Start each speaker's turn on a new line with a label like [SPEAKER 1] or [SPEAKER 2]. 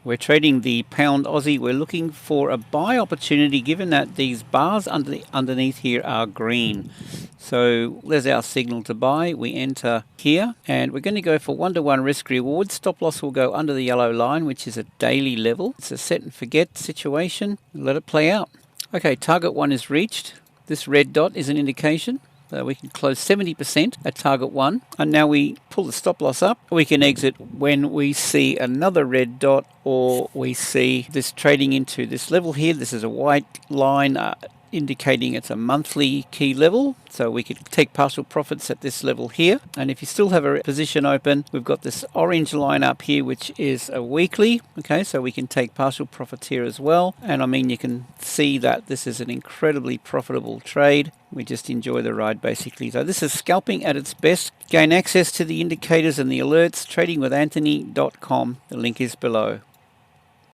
[SPEAKER 1] We're trading the pound Aussie. We're looking for a buy opportunity given that these bars underneath here are green. So there's our signal to buy. We enter here and we're going to go for 1-to-1 risk reward. Stop loss will go under the yellow line, which is a daily level. It's a set and forget situation. Let it play out. Okay, target 1 is reached. This red dot is an indication. We can close 70% at target 1, and now we pull the stop loss up. We can exit when we see another red dot, or we see this trading into this level here. This is a white line indicating it's a monthly key level, so we could take partial profits at this level here. And if you still have a position open, we've got this orange line up here, which is a weekly. Okay, so we can take partial profits here as well. And I mean, you can see that this is an incredibly profitable trade. We just enjoy the ride basically. So this is scalping at its best. Gain access to the indicators and the alerts, tradingwithanthony.com. The link is below.